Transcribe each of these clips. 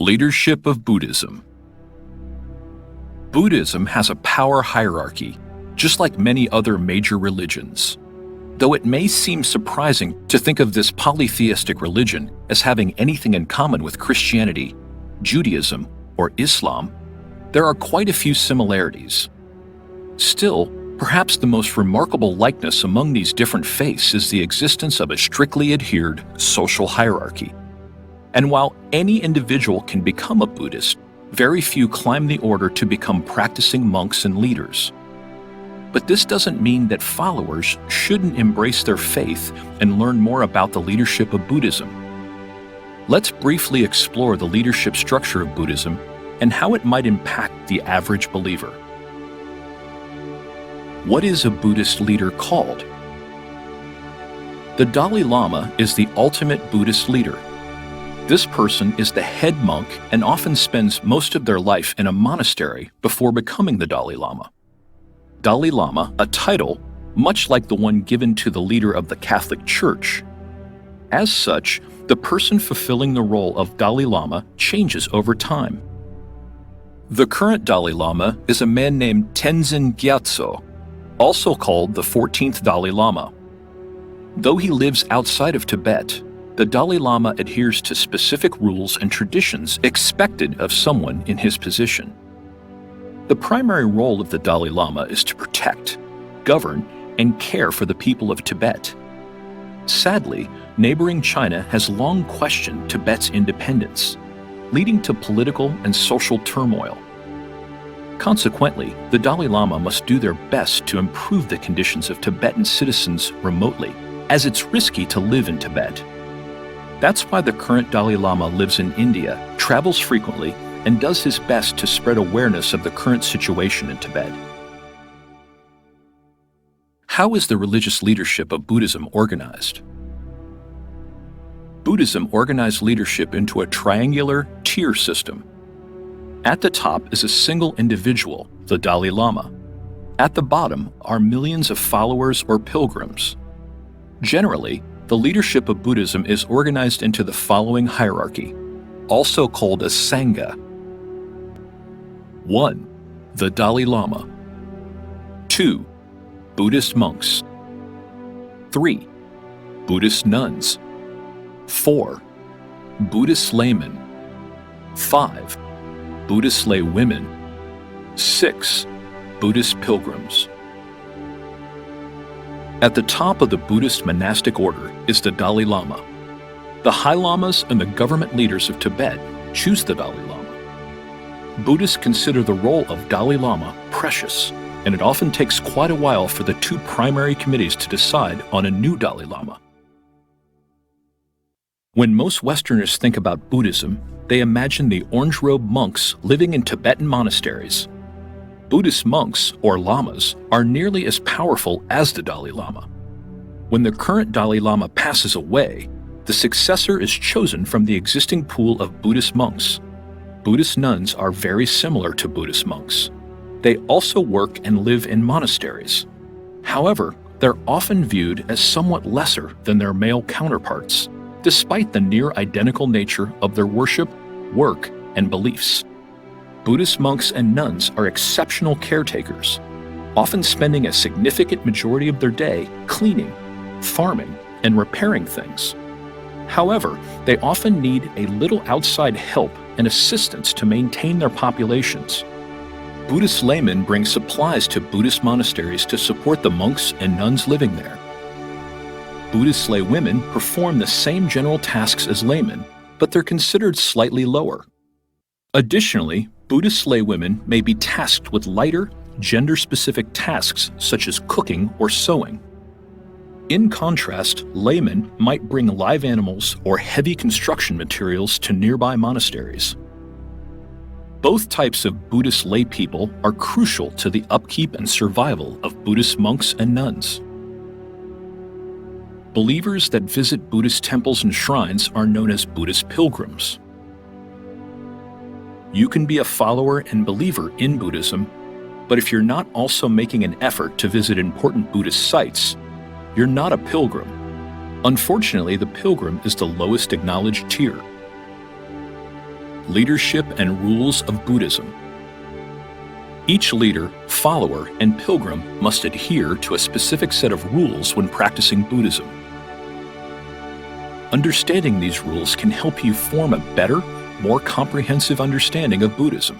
Leadership of Buddhism. Buddhism has a power hierarchy, just like many other major religions. Though it may seem surprising to think of this polytheistic religion as having anything in common with Christianity, Judaism, or Islam, there are quite a few similarities. Still, perhaps the most remarkable likeness among these different faiths is the existence of a strictly adhered social hierarchy. And while any individual can become a Buddhist, very few climb the order to become practicing monks and leaders. But this doesn't mean that followers shouldn't embrace their faith and learn more about the leadership of Buddhism. Let's briefly explore the leadership structure of Buddhism and how it might impact the average believer. What is a Buddhist leader called? The Dalai Lama is the ultimate Buddhist leader. This person is the head monk and often spends most of their life in a monastery before becoming the Dalai Lama. Dalai Lama, a title much like the one given to the leader of the Catholic Church. As such, the person fulfilling the role of Dalai Lama changes over time. The current Dalai Lama is a man named Tenzin Gyatso, also called the 14th Dalai Lama. Though he lives outside of Tibet, the Dalai Lama adheres to specific rules and traditions expected of someone in his position. The primary role of the Dalai Lama is to protect, govern, and care for the people of Tibet. Sadly, neighboring China has long questioned Tibet's independence, leading to political and social turmoil. Consequently, the Dalai Lama must do their best to improve the conditions of Tibetan citizens remotely, as it's risky to live in Tibet. That's why the current Dalai Lama lives in India, travels frequently, and does his best to spread awareness of the current situation in Tibet. How is the religious leadership of Buddhism organized? Buddhism organized leadership into a triangular tier system. At the top is a single individual, the Dalai Lama. At the bottom are millions of followers or pilgrims. Generally, the leadership of Buddhism is organized into the following hierarchy, also called a Sangha. 1. The Dalai Lama. 2. Buddhist monks. 3. Buddhist nuns. 4. Buddhist laymen. 5. Buddhist lay women. 6. Buddhist pilgrims. At the top of the Buddhist monastic order is the Dalai Lama. The High Lamas and the government leaders of Tibet choose the Dalai Lama. Buddhists consider the role of Dalai Lama precious, and it often takes quite a while for the two primary committees to decide on a new Dalai Lama. When most Westerners think about Buddhism, they imagine the orange-robed monks living in Tibetan monasteries. Buddhist monks, or lamas, are nearly as powerful as the Dalai Lama. When the current Dalai Lama passes away, the successor is chosen from the existing pool of Buddhist monks. Buddhist nuns are very similar to Buddhist monks. They also work and live in monasteries. However, they're often viewed as somewhat lesser than their male counterparts, despite the near-identical nature of their worship, work, and beliefs. Buddhist monks and nuns are exceptional caretakers, often spending a significant majority of their day cleaning, farming, and repairing things. However, they often need a little outside help and assistance to maintain their populations. Buddhist laymen bring supplies to Buddhist monasteries to support the monks and nuns living there. Buddhist lay women perform the same general tasks as laymen, but they're considered slightly lower. Additionally, Buddhist lay women may be tasked with lighter, gender-specific tasks such as cooking or sewing. In contrast, laymen might bring live animals or heavy construction materials to nearby monasteries. Both types of Buddhist lay people are crucial to the upkeep and survival of Buddhist monks and nuns. Believers that visit Buddhist temples and shrines are known as Buddhist pilgrims. You can be a follower and believer in Buddhism, but if you're not also making an effort to visit important Buddhist sites, you're not a pilgrim. Unfortunately, the pilgrim is the lowest acknowledged tier. Leadership and Rules of Buddhism. Each leader, follower, and pilgrim must adhere to a specific set of rules when practicing Buddhism. Understanding these rules can help you form a better, more comprehensive understanding of Buddhism.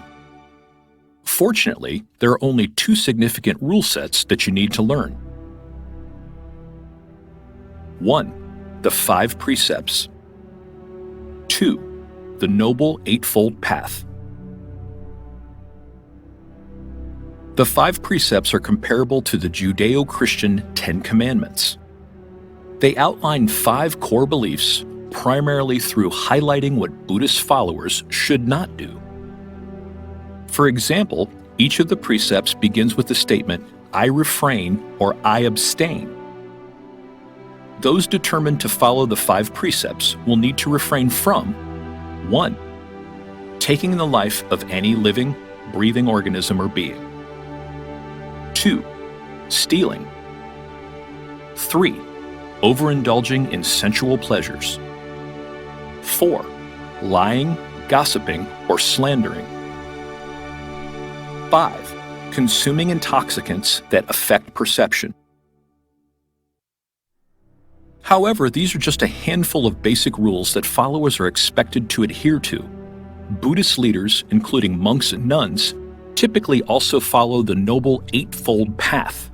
Fortunately, there are only 2 significant rule sets that you need to learn. 1. The 5 precepts. 2. The Noble Eightfold Path. The 5 precepts are comparable to the Judeo-Christian 10 Commandments. They outline 5 core beliefs, primarily through highlighting what Buddhist followers should not do. For example, each of the precepts begins with the statement, "I refrain" or "I abstain." Those determined to follow the 5 precepts will need to refrain from 1. Taking the life of any living, breathing organism or being. 2. Stealing. 3. Overindulging in sensual pleasures. 4. Lying, gossiping, or slandering. 5. Consuming intoxicants that affect perception. However, these are just a handful of basic rules that followers are expected to adhere to. Buddhist leaders, including monks and nuns, typically also follow the Noble Eightfold Path.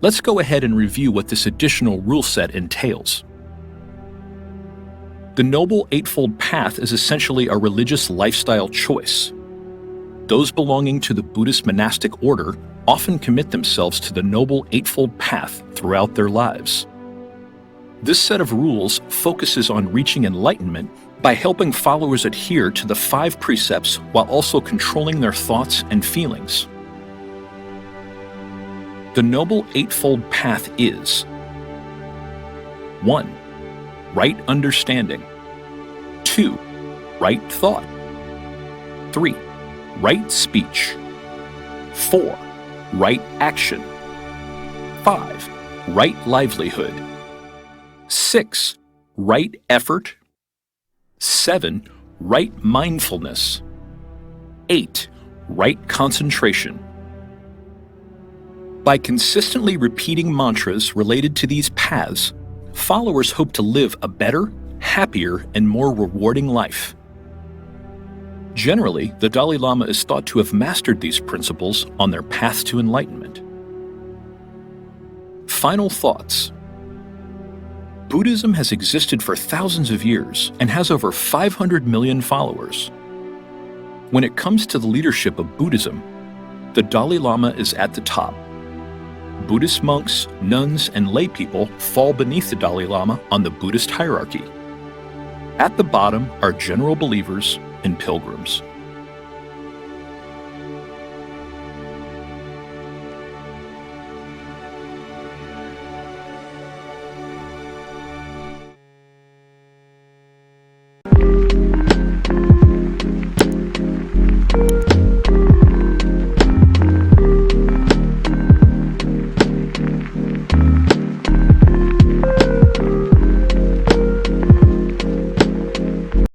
Let's go ahead and review what this additional rule set entails. The Noble Eightfold Path is essentially a religious lifestyle choice. Those belonging to the Buddhist monastic order often commit themselves to the Noble Eightfold Path throughout their lives. This set of rules focuses on reaching enlightenment by helping followers adhere to the 5 precepts while also controlling their thoughts and feelings. The Noble Eightfold Path is 1. Right understanding. 2. Right thought. 3. Right speech. 4. Right action. 5. Right livelihood. 6. Right effort. 7. Right mindfulness. 8. Right concentration. By consistently repeating mantras related to these paths, followers hope to live a better, happier, and more rewarding life. Generally, the Dalai Lama is thought to have mastered these principles on their path to enlightenment. Final thoughts. Buddhism has existed for thousands of years and has over 500 million followers. When it comes to the leadership of Buddhism, the Dalai Lama is at the top. Buddhist monks, nuns, and lay people fall beneath the Dalai Lama on the Buddhist hierarchy. At the bottom are general believers and pilgrims.